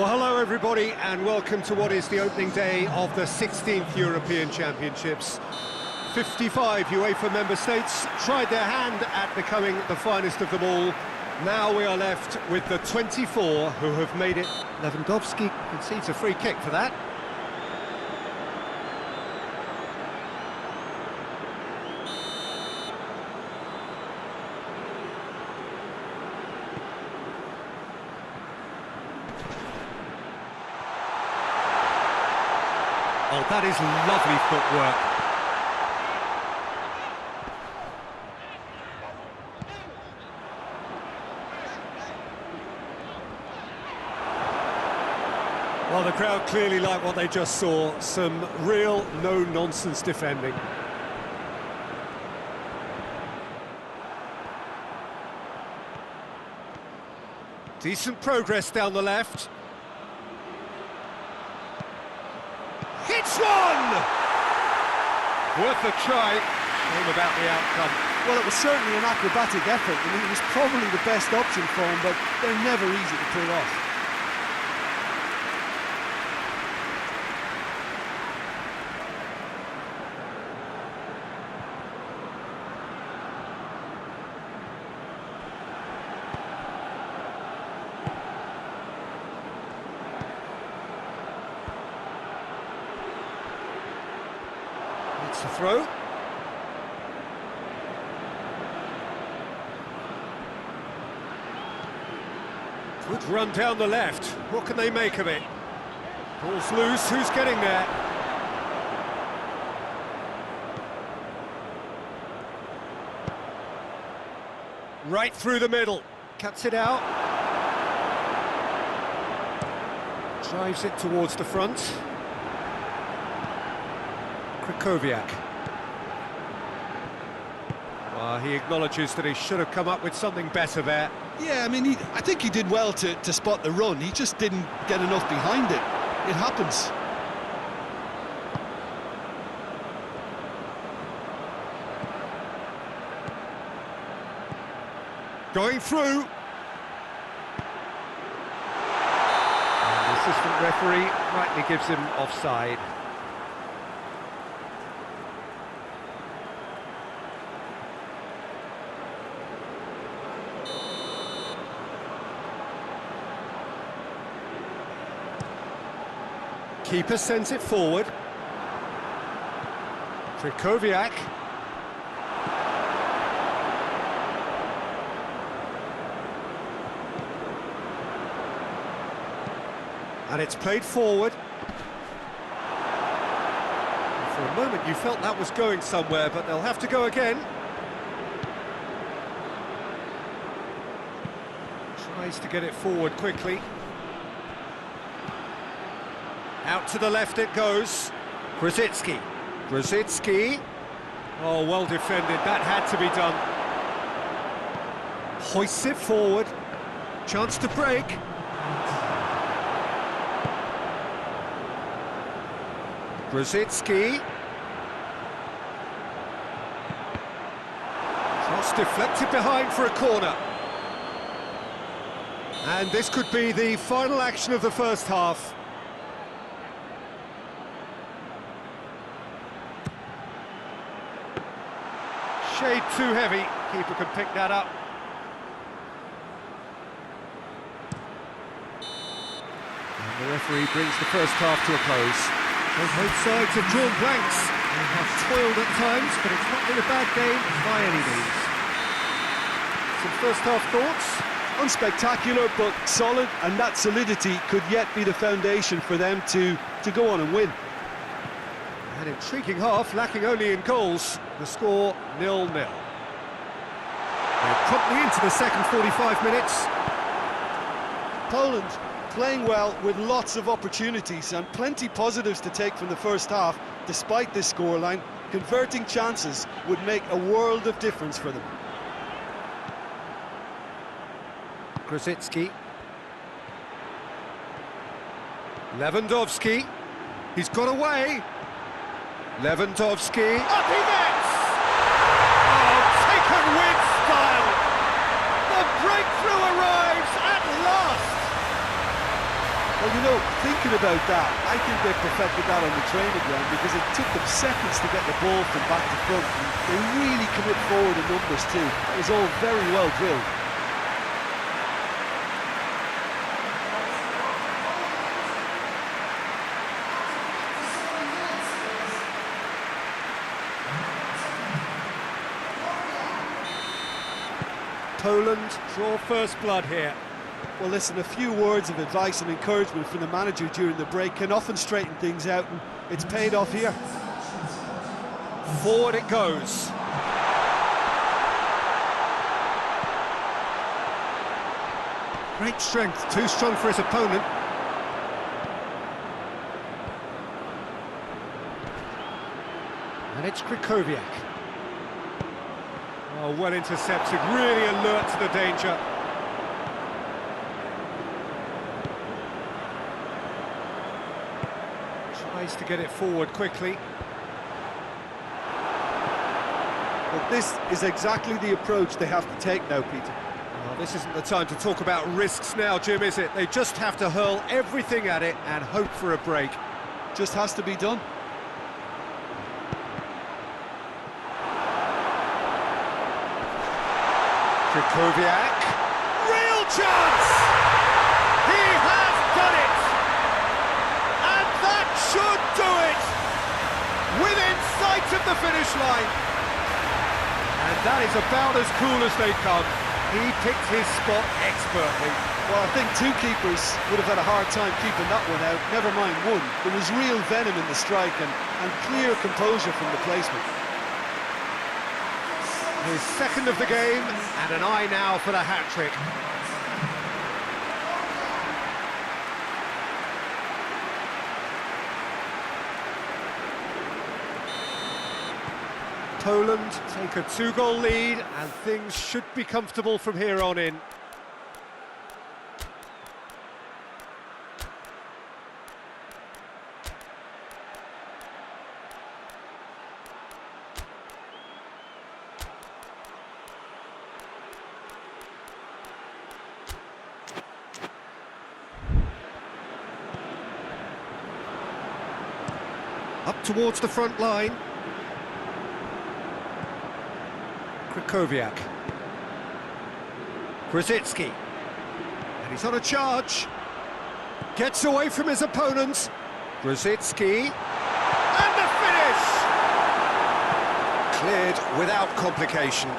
Well, hello everybody, and welcome to what is the opening day of the 16th European Championships. 55 UEFA member states tried their hand at becoming the finest of them all. Now we are left with the 24 who have made it. Lewandowski concedes a free kick for that. Oh, that is lovely footwork. Well, the crowd clearly like what they just saw. Some real no-nonsense defending. Decent progress down the left. Hits one! Worth a try. Shame about the outcome. Well, it was certainly an acrobatic effort, and it was probably the best option for him, but they're never easy to pull off. It's a throw. Good run down the left. What can they make of it? Ball's loose. Who's getting there? Right through the middle. Cuts it out. Drives it towards the front. Krychowiak. Well, he acknowledges that he should have come up with something better there. Yeah, I mean, I think he did well to spot the run. He just didn't get enough behind it. It happens. Going through. And the assistant referee rightly gives him offside. Keeper sends it forward. Krychowiak. And it's played forward. And for a moment you felt that was going somewhere, but they'll have to go again. Tries to get it forward quickly. Out to the left it goes. Grosicki. Grosicki. Oh, well defended. That had to be done. Hoists it forward. Chance to break. Grosicki. Cross deflected behind for a corner. And this could be the final action of the first half. Shade too heavy. Keeper can pick that up. And the referee brings the first half to a close. Both sides have drawn blanks. They have toiled at times, but it's not been a bad game by any means. Some first half thoughts? Unspectacular, but solid, and that solidity could yet be the foundation for them to go on and win. An intriguing half, lacking only in goals. The score 0-0. They're promptly into the second 45 minutes. Poland playing well with lots of opportunities and plenty positives to take from the first half. Despite this scoreline, converting chances would make a world of difference for them. Grosicki. Lewandowski. He's got away. Lewandowski. Up he gets! Oh, taken with style. The breakthrough arrives at last. Well, you know, thinking about that, I think they perfected that on the training ground because it took them seconds to get the ball from back to front. And they really commit forward in numbers too. It was all very well drilled. Poland draw first blood here. Well, listen, a few words of advice and encouragement from the manager during the break can often straighten things out, and it's paid off here. Forward it goes. Great strength, too strong for his opponent. And it's Krychowiak. Oh, well intercepted, really alert to the danger. Tries to get it forward quickly. But this is exactly the approach they have to take now, Peter. Well, this isn't the time to talk about risks now, Jim, is it? They just have to hurl everything at it and hope for a break. Just has to be done. Krychowiak, real chance! He has done it! And that should do it! Within sight of the finish line. And that is about as cool as they come. He picked his spot expertly. Well, I think two keepers would have had a hard time keeping that one out, never mind one. There was real venom in the strike and clear composure from the placement. His second of the game, and an eye now for the hat-trick. Poland take a two-goal lead, and things should be comfortable from here on in. Up towards the front line. Krychowiak. Grosicki. And he's on a charge. Gets away from his opponent. Grosicki. And the finish! Cleared without complication.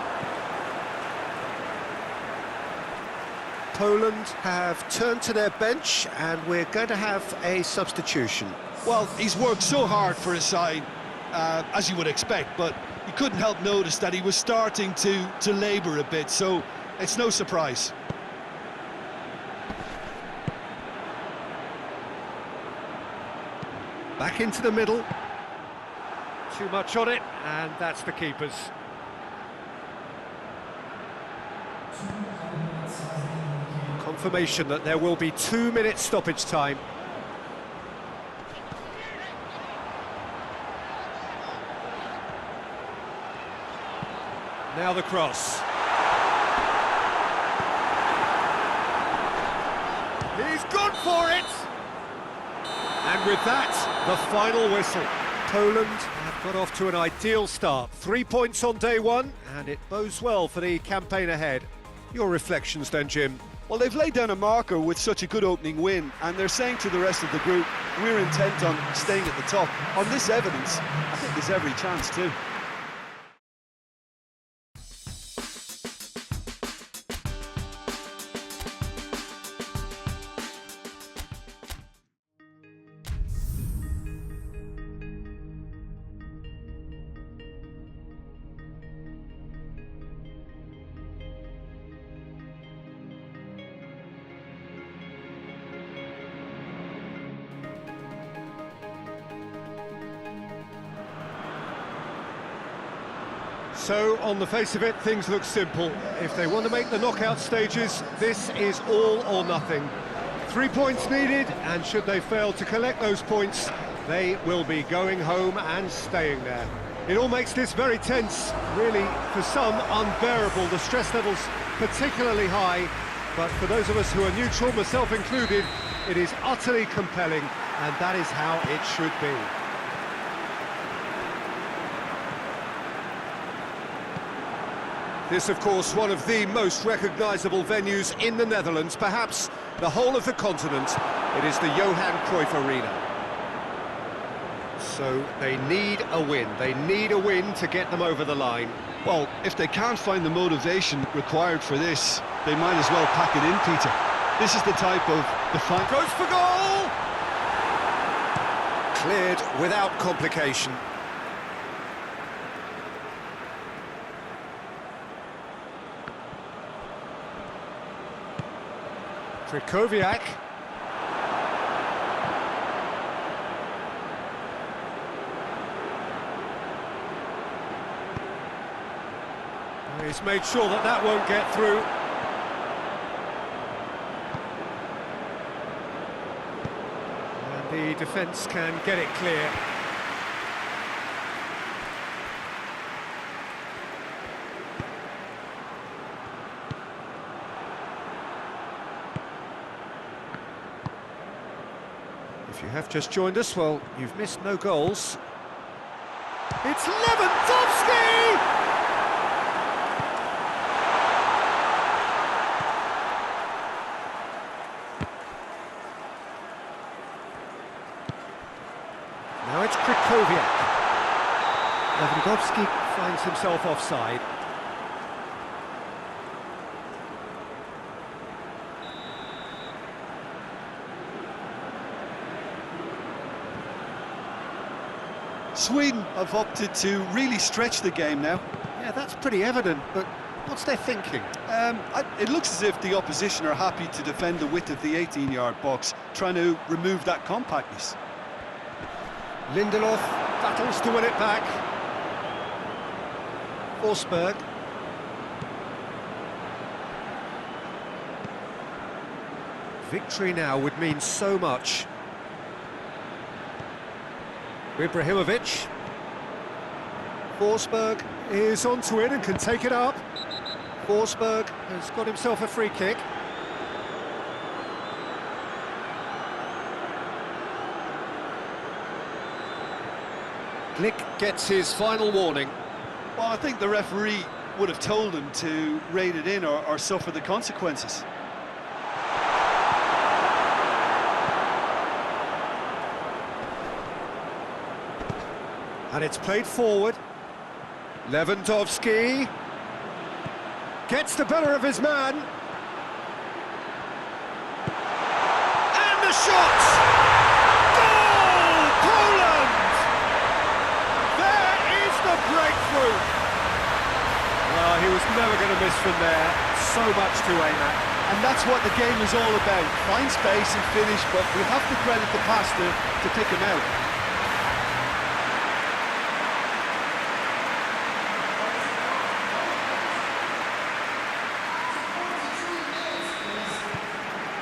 Poland have turned to their bench, and we're going to have a substitution. Well, he's worked so hard for his side, as you would expect, but you couldn't help notice that he was starting to labour a bit, so it's no surprise. Back into the middle. Too much on it, and that's the keeper's. Confirmation that there will be 2 minutes stoppage time. Now the cross. He's gone for it! And with that, the final whistle. Poland have got off to an ideal start. 3 points on day one, and it bodes well for the campaign ahead. Your reflections then, Jim? Well, they've laid down a marker with such a good opening win, and they're saying to the rest of the group, we're intent on staying at the top. On this evidence, I think there's every chance too. So, on the face of it, things look simple. If they want to make the knockout stages, this is all or nothing. 3 points needed, and should they fail to collect those points, they will be going home and staying there. It all makes this very tense, really, for some unbearable. The stress levels particularly high, but for those of us who are neutral, myself included, it is utterly compelling, and that is how it should be. This, of course, one of the most recognisable venues in the Netherlands, perhaps the whole of the continent. It is the Johan Cruyff Arena. So they need a win. They need a win to get them over the line. Well, if they can't find the motivation required for this, they might as well pack it in, Peter. This is the type of defiant... Goes for goal! Cleared without complication. Krychowiak. He's made sure that that won't get through. And the defence can get it clear. If you have just joined us, well, you've missed no goals. It's Lewandowski! Now it's Krychowiak. Lewandowski finds himself offside. Sweden have opted to really stretch the game now. Yeah, that's pretty evident, but what's their thinking? It looks as if the opposition are happy to defend the width of the 18-yard box, trying to remove that compactness. Lindelof battles to win it back. Forsberg. Victory now would mean so much. Ibrahimovic. Forsberg is onto it and can take it up. Forsberg has got himself a free kick. Glick gets his final warning. Well, I think the referee would have told him to rein it in or suffer the consequences. And it's played forward. Lewandowski gets the better of his man. And the shot! Goal! Poland! There is the breakthrough. Well, he was never going to miss from there. So much to aim at. And that's what the game is all about. Find space and finish, but we have to credit the pass to pick him out.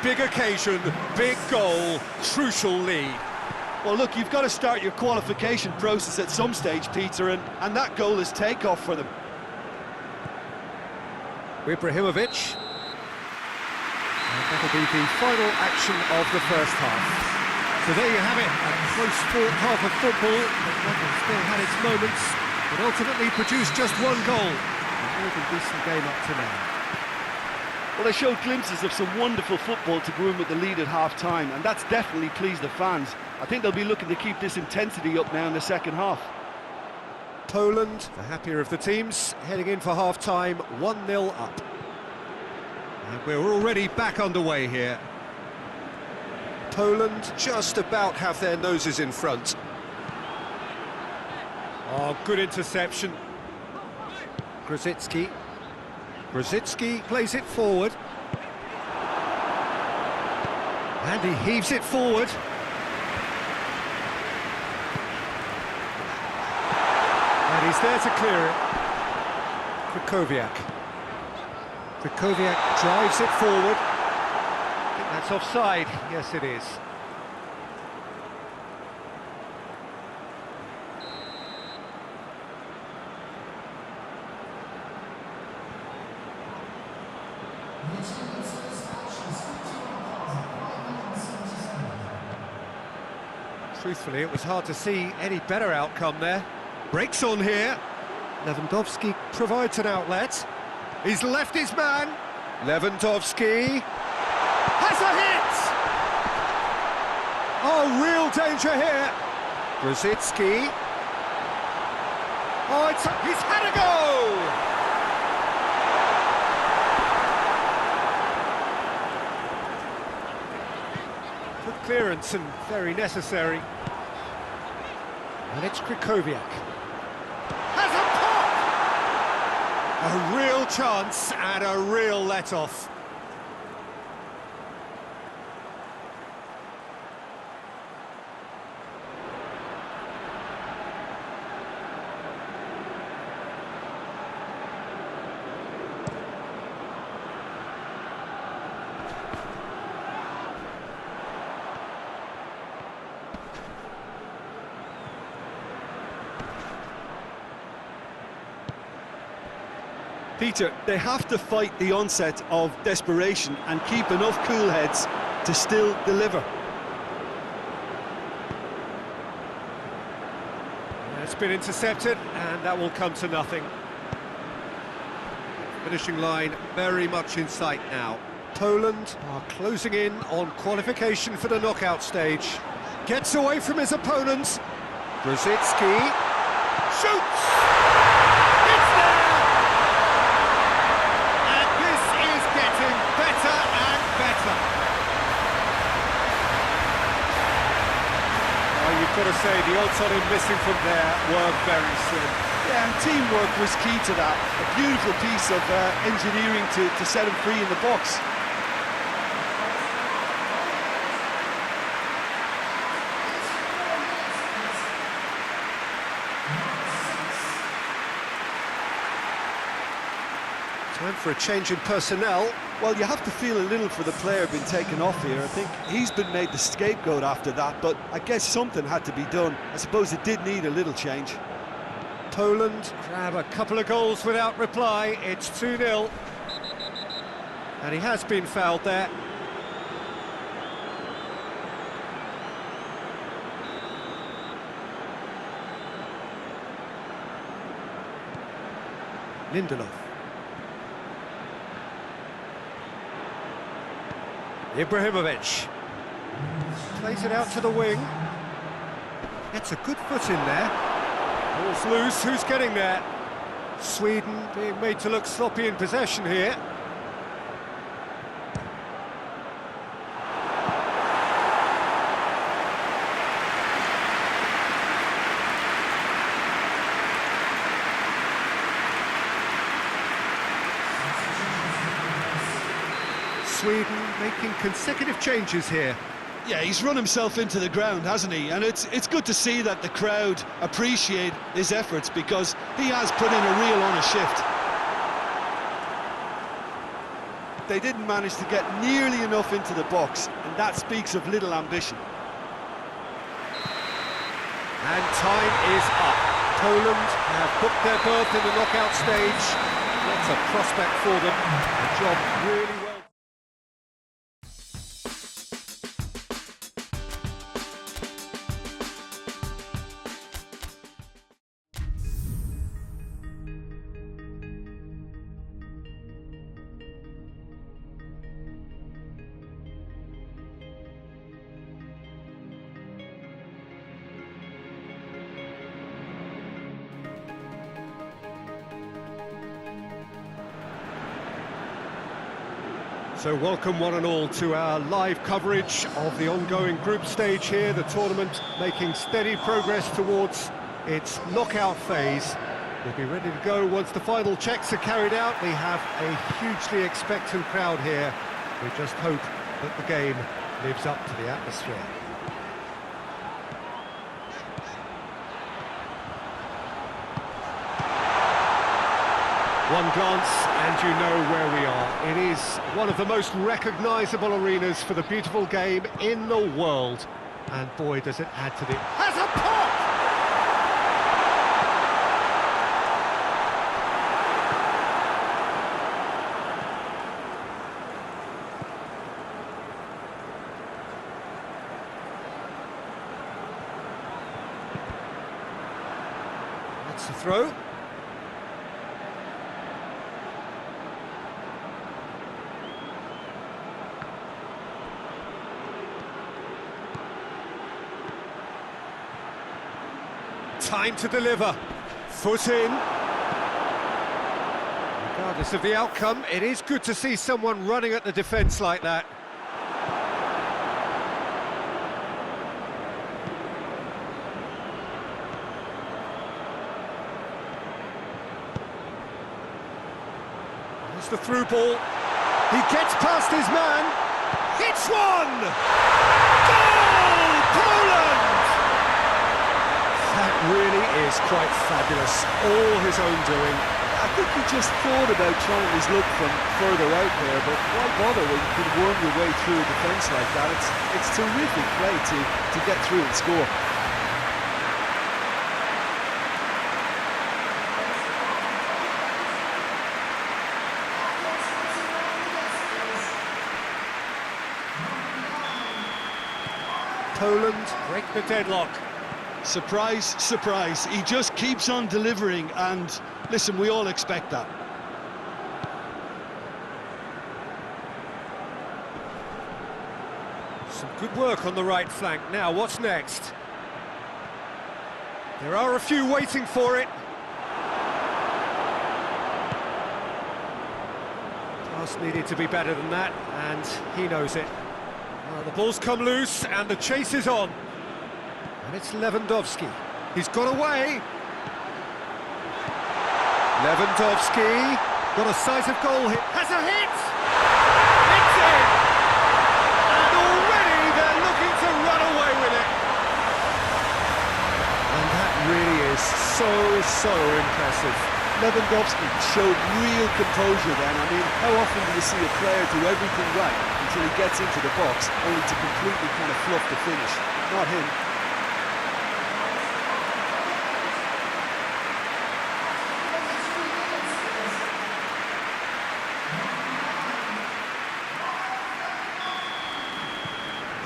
Big occasion, big goal, crucial lead. Well, look, you've got to start your qualification process at some stage, Peter, and that goal is takeoff for them. Ibrahimovic. And that'll be the final action of the first half. So there you have it, a close-fought half of football, but London still had its moments, but ultimately produced just one goal. A more than decent game up to now. Well, they showed glimpses of some wonderful football to go in with the lead at half-time, and that's definitely pleased the fans. I think they'll be looking to keep this intensity up now in the second half. Poland, the happier of the teams, heading in for half-time, 1-0 up. And we're already back underway here. Poland just about have their noses in front. Oh, good interception. Grosicki. Grosicki plays it forward. And he heaves it forward. And he's there to clear it. Krychowiak. Krychowiak drives it forward. I think that's offside. Yes, it is. Truthfully, it was hard to see any better outcome there. Breaks on here. Lewandowski provides an outlet. He's left his man. Lewandowski has a hit! Oh, real danger here. Grosicki. Oh, he's had a go! Good clearance and very necessary. And it's Krychowiak. Has a pop! A real chance and a real let-off. Peter, they have to fight the onset of desperation and keep enough cool heads to still deliver. It's been intercepted, and that will come to nothing. Finishing line very much in sight now. Poland are closing in on qualification for the knockout stage. Gets away from his opponent. Grosicki shoots! It's there! And this is getting better and better. Oh, you've got to say, the odds on him missing from there were very slim. Yeah, and teamwork was key to that. A beautiful piece of engineering to set him free in the box. Time for a change in personnel. Well, you have to feel a little for the player being taken off here. I think he's been made the scapegoat after that, but I guess something had to be done. I suppose it did need a little change. Poland grab a couple of goals without reply. It's 2-0. And he has been fouled there. Lindelof. Ibrahimovic plays it out to the wing. Gets a good foot in there. Ball's loose, who's getting there? Sweden being made to look sloppy in possession here. Sweden making consecutive changes here. Yeah, he's run himself into the ground, hasn't he? And it's good to see that the crowd appreciate his efforts, because he has put in a real honest shift. They didn't manage to get nearly enough into the box, and that speaks of little ambition. And time is up. Poland have booked their berth in the knockout stage. What's a prospect for them. The job really well. So welcome one and all to our live coverage of the ongoing group stage here, the tournament making steady progress towards its knockout phase. We'll be ready to go once the final checks are carried out. We have a hugely expectant crowd here. We just hope that the game lives up to the atmosphere. One glance and you know where we are. It is one of the most recognisable arenas for the beautiful game in the world. And boy, does it add to the... Has a pop! It's a throw. Time to deliver. Foot in. Regardless of the outcome, it is good to see someone running at the defence like that. There's the through ball. He gets past his man. Hits one! Goal! Poland! That really is quite fabulous. All his own doing. I think he just thought about trying his luck from further out there, but why bother when you can worm your way through a defence like that? It's terrific play to get through and score. Poland break the deadlock. Surprise, surprise. He just keeps on delivering, and listen, we all expect that. Some good work on the right flank. Now, what's next? There are a few waiting for it. Pass needed to be better than that, and he knows it. Well, the ball's come loose, and the chase is on. And it's Lewandowski. He's got away. Lewandowski got a sight of goal hit. Has a hit! It's in! And already they're looking to run away with it. And that really is so impressive. Lewandowski showed real composure then. I mean, how often do you see a player do everything right until he gets into the box, only to completely kind of fluff the finish? Not him.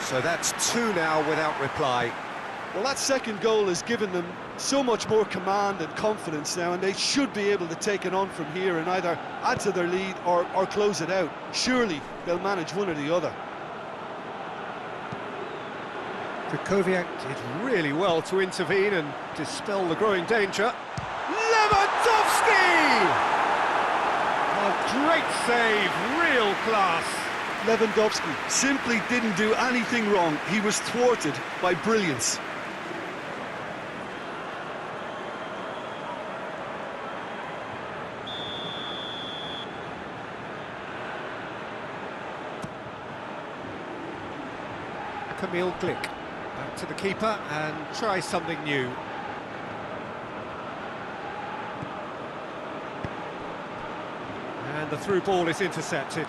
So that's two now without reply. Well, that second goal has given them so much more command and confidence now, and they should be able to take it on from here and either add to their lead or close it out. Surely they'll manage one or the other. Krychowiak did really well to intervene and dispel the growing danger. Lewandowski! A great save, real class. Lewandowski simply didn't do anything wrong. He was thwarted by brilliance. Kamil Glik back to the keeper and try something new. And the through ball is intercepted.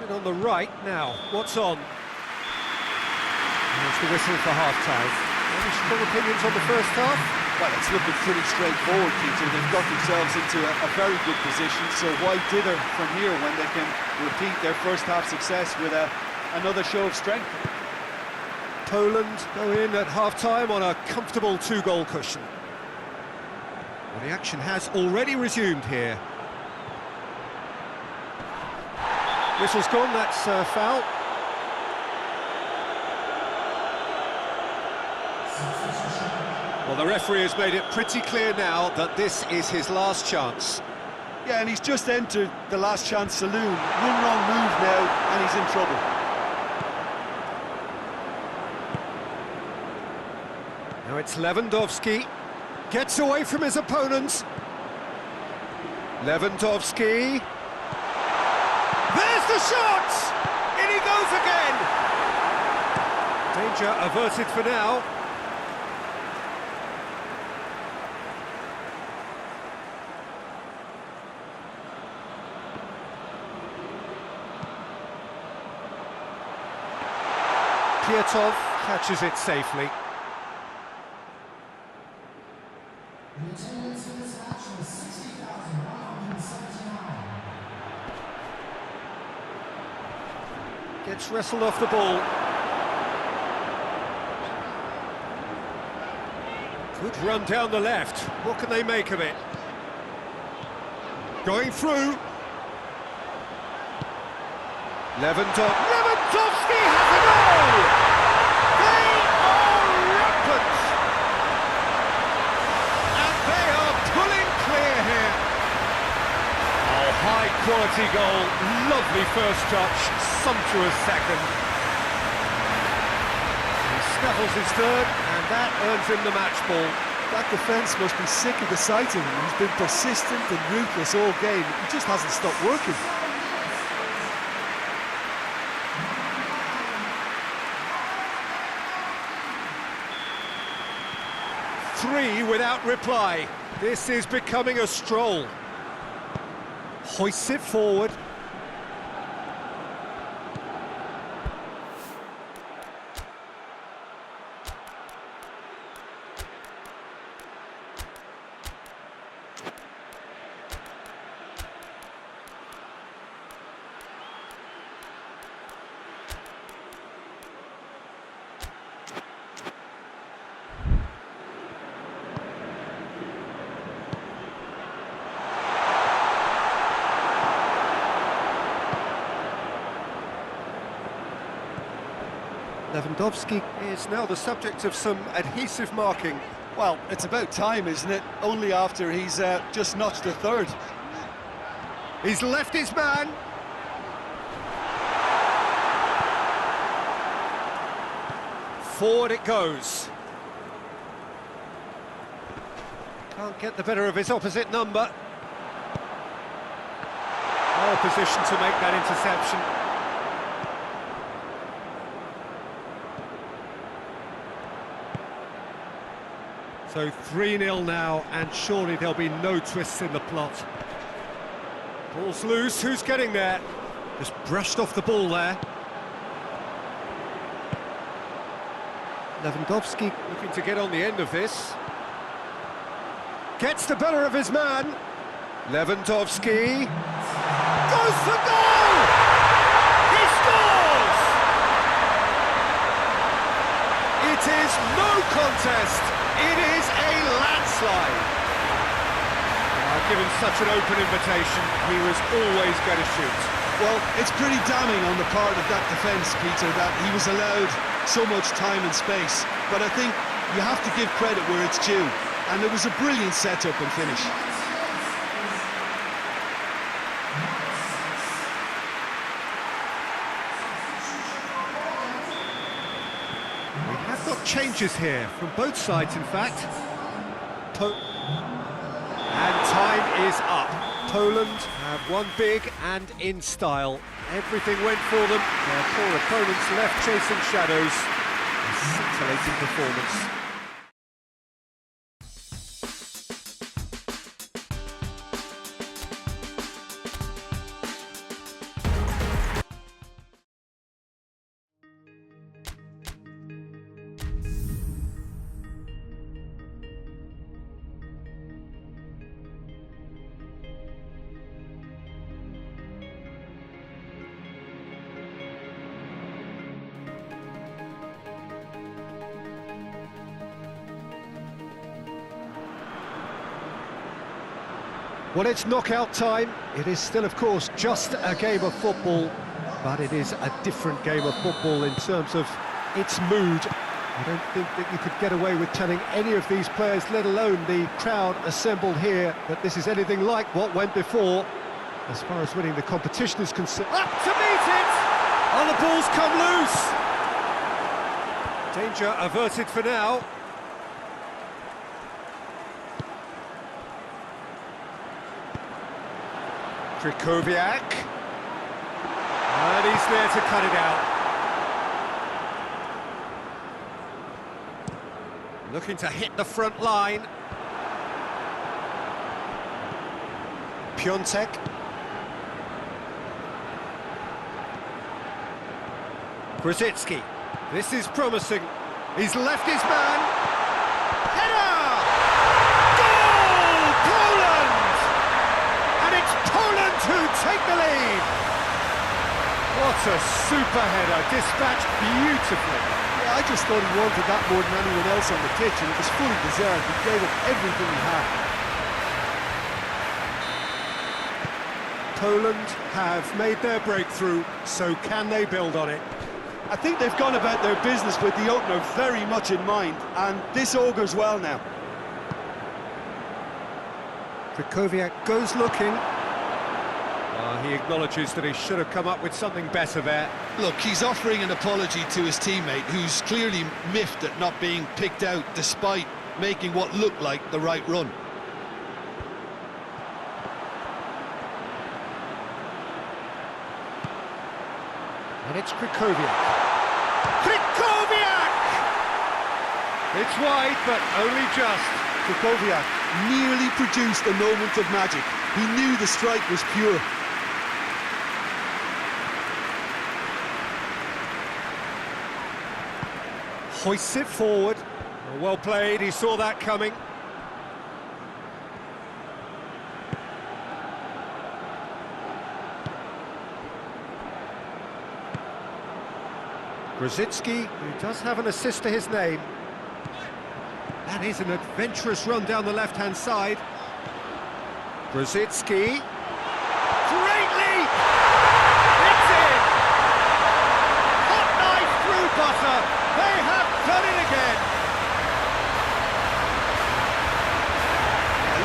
On the right now, what's on? There's the whistle for half-time. Any strong opinions on the first half? Well, it's looking pretty straightforward, Peter. They've got themselves into a very good position, so why dither from here when they can repeat their first half success with another show of strength? Poland go in at half-time on a comfortable two-goal cushion. Well, the action has already resumed here. Whistle's gone, that's a foul. Well, the referee has made it pretty clear now that this is his last chance. Yeah, and he's just entered the last chance saloon. One wrong move now, and he's in trouble. Now it's Lewandowski. Gets away from his opponents. Lewandowski. There's the shot! In he goes again! Danger averted for now. Piatov catches it safely. Gets wrestled off the ball. Good run down the left. What can they make of it? Going through. Lewandowski has a goal! They are rampant! And they are pulling clear here. Oh, high quality goal. Lovely first touch, sumptuous second. He scuffles his third, and that earns him the match ball. That defence must be sick of the sight of him. He's been persistent and ruthless all game. He just hasn't stopped working. Three without reply. This is becoming a stroll. Hoists it forward. Lewandowski is now the subject of some adhesive marking. Well, it's about time, isn't it? Only after he's just notched a third. He's left his man. Forward it goes. Can't get the better of his opposite number. Well positioned to make that interception. So 3-0 now, and surely there'll be no twists in the plot. Ball's loose, who's getting there? Just brushed off the ball there. Lewandowski looking to get on the end of this. Gets the better of his man. Lewandowski goes for goal! He scores! It is no contest. It is a landslide. Given such an open invitation, he was always going to shoot. Well, it's pretty damning on the part of that defence, Peter, that he was allowed so much time and space. But I think you have to give credit where it's due. And it was a brilliant setup and finish. We have got changes here, from both sides in fact. And time is up. Poland have won big and in style. Everything went for them. Their poor opponents left chasing shadows. A scintillating performance. Well, it's knockout time. It is still, of course, just a game of football, but it is a different game of football in terms of its mood. I don't think that you could get away with telling any of these players, let alone the crowd assembled here, that this is anything like what went before. As far as winning the competition is concerned. Up to meet it! Oh, the ball's come loose! Danger averted for now. Krychowiak, and he's there to cut it out. Looking to hit the front line. Piontek. Krasicki. This is promising. He's left his man. Header! Goal! Poland! And it's Poland who take the lead. What a super header, dispatched beautifully. Yeah, I just thought he wanted that more than anyone else on the pitch, and it was fully deserved. He gave it everything he had. Poland have made their breakthrough, so can they build on it? I think they've gone about their business with the opener very much in mind, and this augurs well now. Krychowiak goes looking. He acknowledges that he should have come up with something better there. Look, he's offering an apology to his teammate, who's clearly miffed at not being picked out despite making what looked like the right run. And it's Krychowiak. Krychowiak! It's wide, but only just. Krychowiak nearly produced a moment of magic. He knew the strike was pure. Hoists it forward. Well played, he saw that coming. Grosicki, who does have an assist to his name. That is an adventurous run down the left-hand side. Grosicki. Great leap! It's in! Hot knife through butter. They have done it again.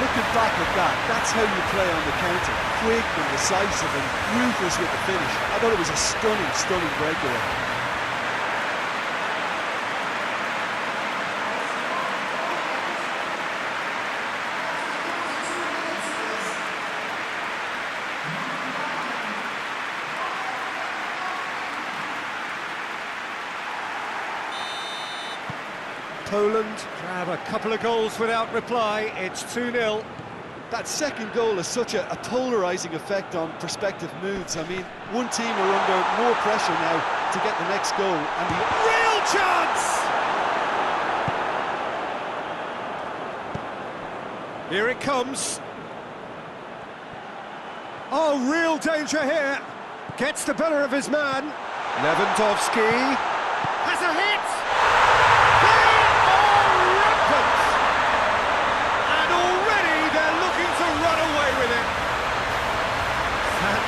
Looking back at that, that's how you play on the counter. Quick and decisive and ruthless with the finish. I thought it was a stunning, stunning breakaway. Poland grab a couple of goals without reply. It's 2-0. That second goal has such a polarising effect on prospective moods. I mean, one team are under more pressure now to get the next goal, and the real chance! Here it comes. Oh, real danger here. Gets the better of his man. Lewandowski has a hit.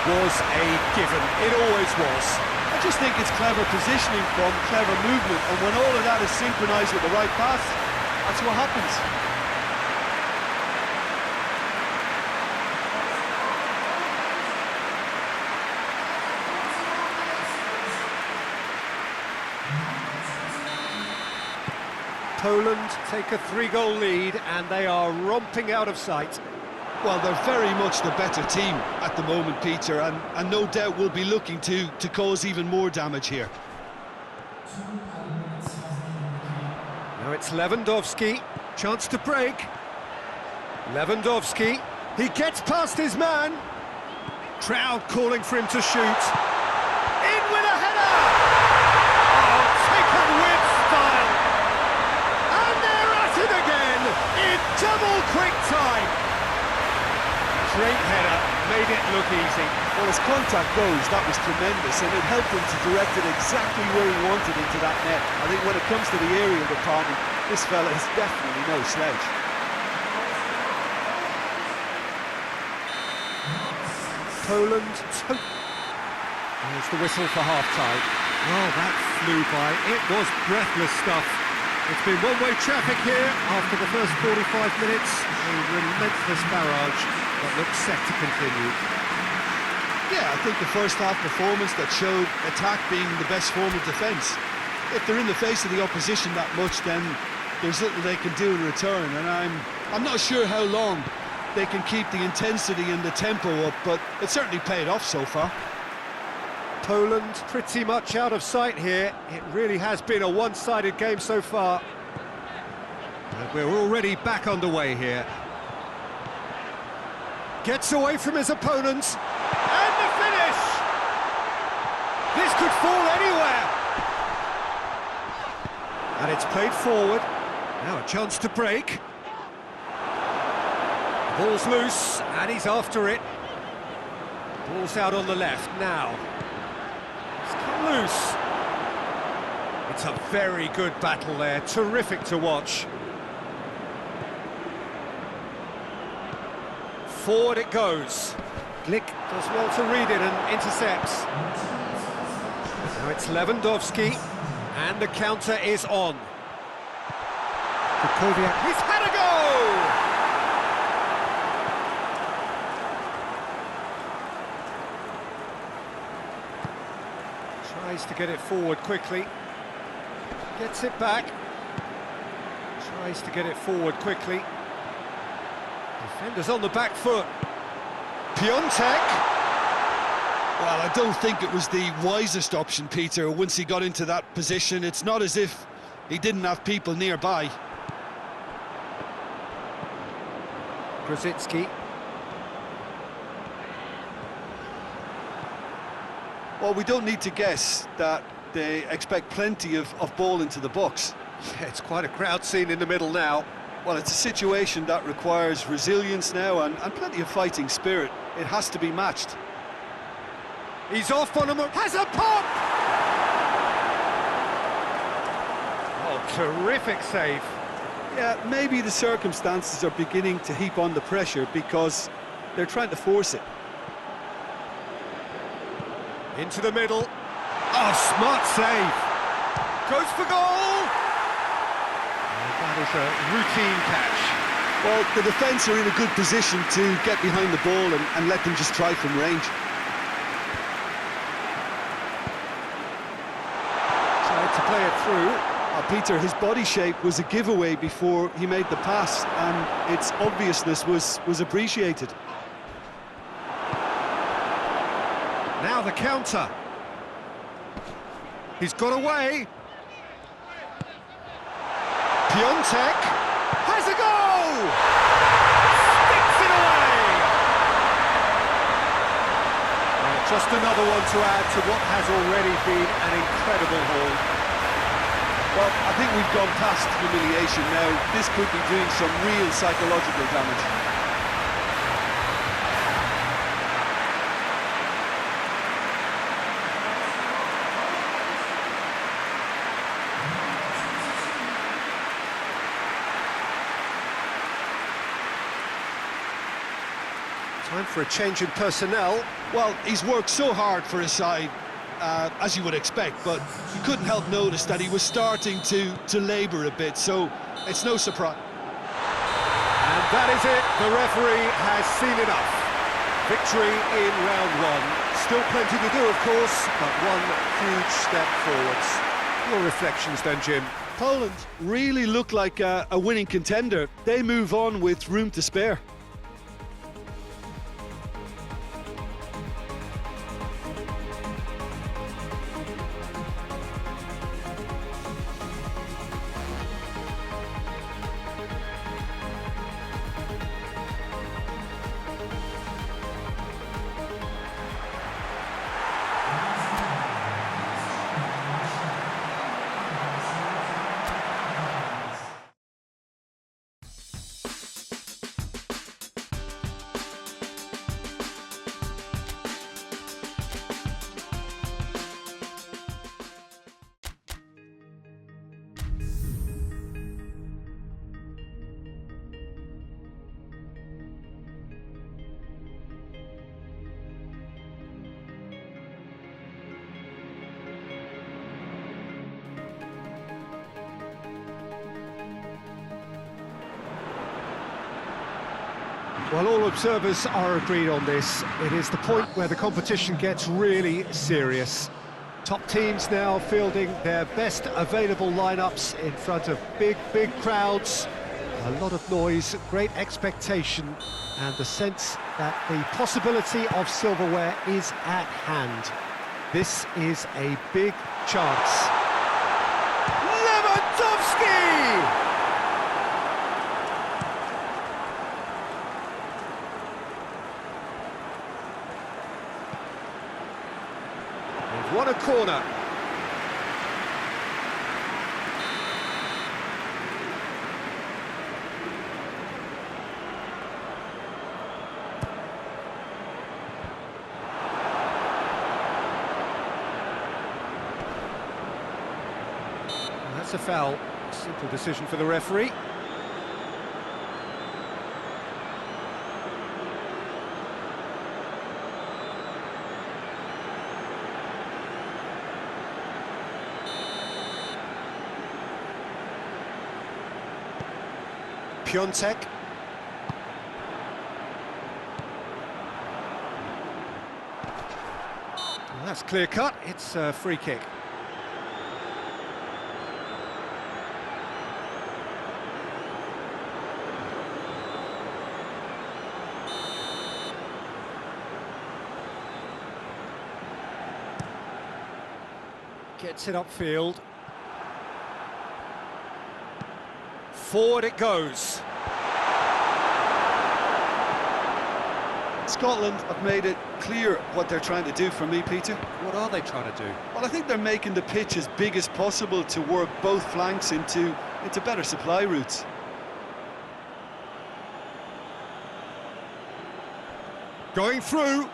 Was a given, it always was. I just think it's clever positioning from clever movement, and when all of that is synchronised with the right pass, that's what happens. Poland take a 3-goal lead, and they are romping out of sight. Well, they're very much the better team at the moment, Peter, and no doubt will be looking to cause even more damage here. Now it's Lewandowski, chance to break. Lewandowski, he gets past his man. Crowd calling for him to shoot. In with a header! Oh, taken with style! And they're at it again in double quick time. Great header, made it look easy. Well, as contact goes, that was tremendous, and it helped him to direct it exactly where he wanted into that net. I think when it comes to the aerial department, this fella is definitely no slouch. Poland. There's the whistle for half-time. Oh, that flew by. It was breathless stuff. It's been one-way traffic here after the first 45 minutes. A relentless barrage that looks set to continue. Yeah, I think the first half performance that showed attack being the best form of defence. If they're in the face of the opposition that much, then there's little they can do in return, and I'm not sure how long they can keep the intensity and the tempo up, but it certainly paid off so far. Poland pretty much out of sight here. It really has been a one-sided game so far. And we're already back underway here. Gets away from his opponents. And the finish! This could fall anywhere. And it's played forward. Now a chance to break. The ball's loose, and he's after it. Ball's out on the left now. It's come loose. It's a very good battle there, terrific to watch. Forward it goes. Glick does well to read it and intercepts. Now it's Lewandowski, and the counter is on. Kukoviak, he's had a go! Tries to get it forward quickly. Gets it back. Tries to get it forward quickly. Defender's on the back foot. Piontek. Well, I don't think it was the wisest option, Peter, once he got into that position. It's not as if he didn't have people nearby. Grosicki. Well, we don't need to guess that they expect plenty of ball into the box. Yeah, it's quite a crowd scene in the middle now. Well, it's a situation that requires resilience now and plenty of fighting spirit. It has to be matched. He's off on him, has a pop! Oh, terrific save. Yeah, maybe the circumstances are beginning to heap on the pressure because they're trying to force it. Into the middle. Oh, smart save. Goes for goal! And that is a routine catch. Well, the defence are in a good position to get behind the ball and let them just try from range. Tried to play it through. Peter, his body shape was a giveaway before he made the pass, and its obviousness was appreciated. Now the counter. He's got away. Piontek has a goal! Sticks it away! Just another one to add to what has already been an incredible haul. Well, I think we've gone past humiliation now. This could be doing some real psychological damage. Time for a change in personnel. Well, he's worked so hard for his side, as you would expect, but you couldn't help notice that he was starting to labour a bit, so it's no surprise. And that is it. The referee has seen enough. Victory in round one. Still plenty to do, of course, but one huge step forwards. Your reflections then, Jim? Poland really look like a winning contender. They move on with room to spare. Well, all observers are agreed on this. It is the point where the competition gets really serious. Top teams now fielding their best available lineups in front of big crowds. A lot of noise, great expectation, and the sense that the possibility of silverware is at hand. This is a big chance. Lewandowski! What a corner. That's a foul. Simple decision for the referee. Piontek. Well, that's clear cut. It's a free kick. Gets it upfield. Forward it goes. Scotland have made it clear what they're trying to do for me, Peter. What are they trying to do? Well, I think they're making the pitch as big as possible to work both flanks into better supply routes. Going through.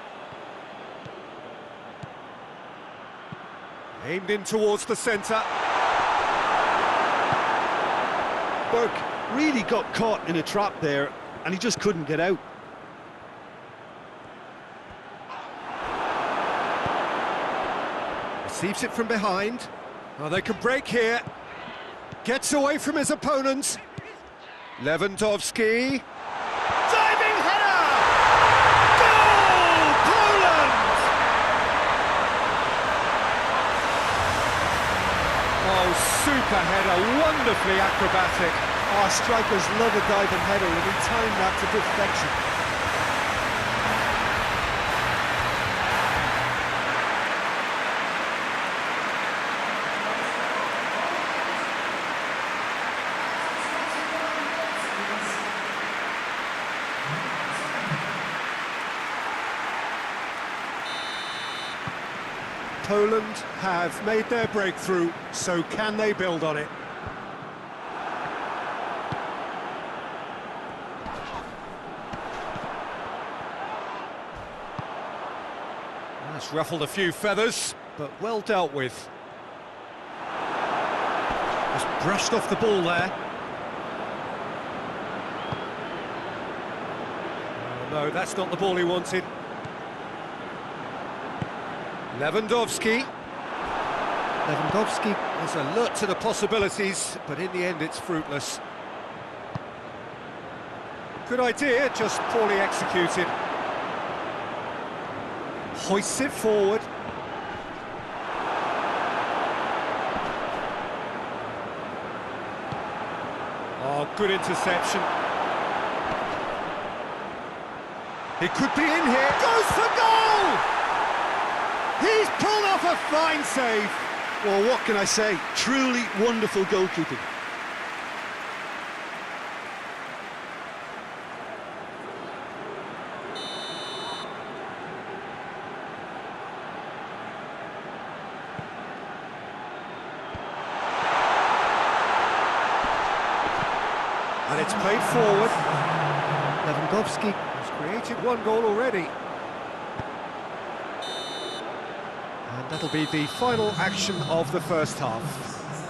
Aimed in towards the centre. Burke really got caught in a trap there, and he just couldn't get out. Receives it from behind. Oh, they can break here. Gets away from his opponents. Lewandowski. Diving header! Goal! Poland! Oh, super header, wonderfully acrobatic. Oh, strikers love a diving header, and he timed that to perfection. Poland have made their breakthrough, so can they build on it? That's ruffled a few feathers, but well dealt with. Just brushed off the ball there. Oh, no, that's not the ball he wanted. Lewandowski is alert to the possibilities, but in the end it's fruitless. Good idea, just poorly executed. Hoists it forward. Oh, good interception. He could be in here. Goes for goal! He's pulled off a fine save. Well, what can I say? Truly wonderful goalkeeping. And it's played forward. Lewandowski has created one goal already. And that'll be the final action of the first half.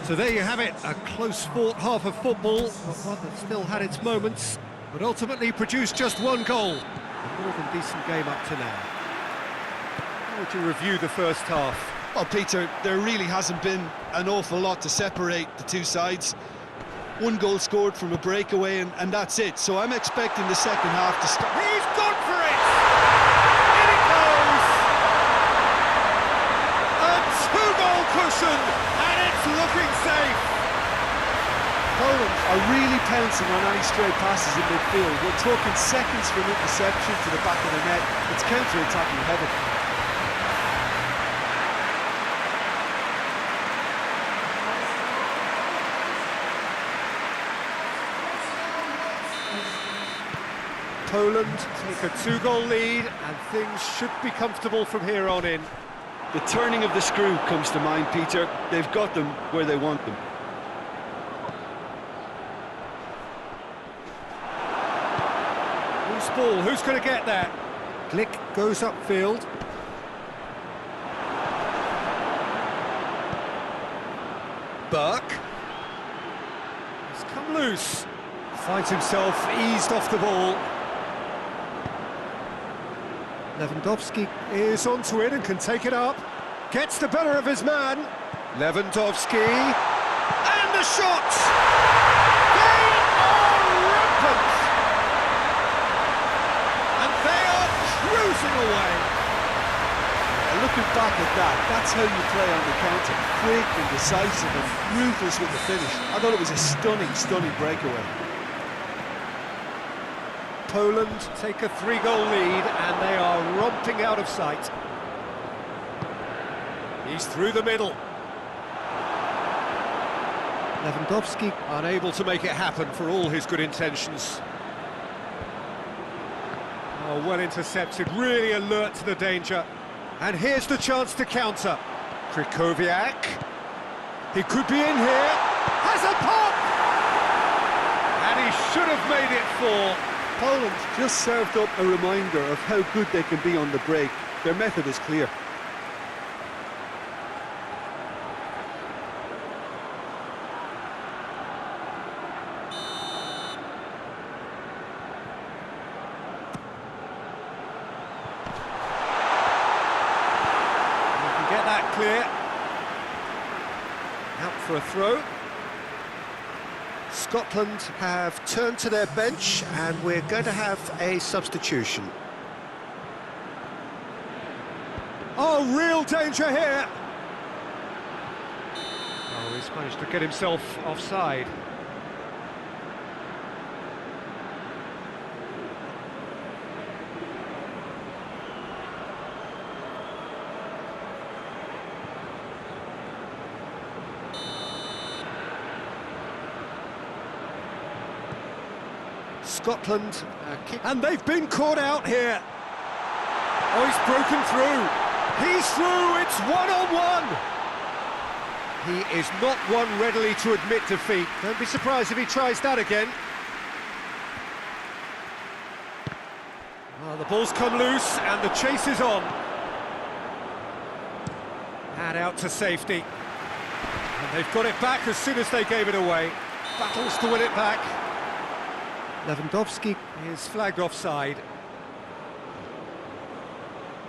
So there you have it, a close-fought half of football, but one that still had its moments, but ultimately produced just one goal. A more than decent game up to now. How would you review the first half? Well, Peter, there really hasn't been an awful lot to separate the two sides. One goal scored from a breakaway, and that's it. So I'm expecting the second half to start. He's gone for it! In it goes! A two-goal cushion, and it's looking safe! Poland are really pouncing on any stray passes in midfield. We're talking seconds from interception to the back of the net. It's counter-attacking heaven. Poland take a two-goal lead, and things should be comfortable from here on in. The turning of the screw comes to mind, Peter. They've got them where they want them. Loose ball, who's going to get that? Glick goes upfield. Burke. He's come loose. Finds himself eased off the ball. Lewandowski is onto it and can take it up. Gets the better of his man. Lewandowski. And the shots! They are rampant! And they are cruising away. Looking back at that, that's how you play on the counter. Quick and decisive and ruthless with the finish. I thought it was a stunning breakaway. Poland take a 3-goal lead and they are romping out of sight. He's through the middle. Lewandowski unable to make it happen for all his good intentions. Oh, well intercepted, really alert to the danger. And here's the chance to counter. Krychowiak. He could be in here. Has a pop! And he should have made it 4. Poland just served up a reminder of how good they can be on the break. Their method is clear. Get that clear. Out for a throw. Scotland have turned to their bench and we're going to have a substitution. Oh, real danger here. Oh, he's managed to get himself offside. Scotland, and they've been caught out here. Oh, he's broken through. He's through, it's 1-on-1. He is not one readily to admit defeat. Don't be surprised if he tries that again. Oh, the ball's come loose and the chase is on. And out to safety. And they've got it back as soon as they gave it away. Battles to win it back. Lewandowski is flagged offside.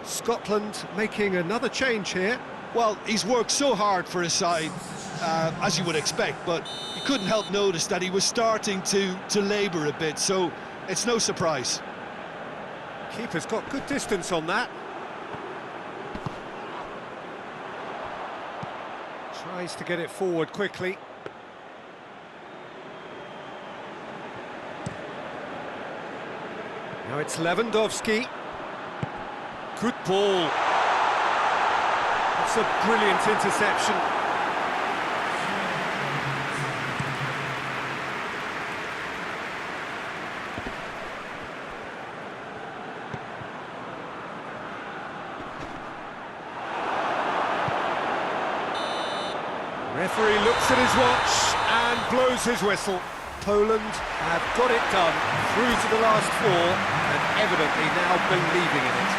Scotland making another change here. Well, he's worked so hard for his side, as you would expect, but you couldn't help notice that he was starting to labour a bit, so it's no surprise. Keeper's got good distance on that. Tries to get it forward quickly. Now it's Lewandowski. Good ball. That's a brilliant interception. Referee looks at his watch and blows his whistle. Poland have got it done, through to the last 4, and evidently now believing in it.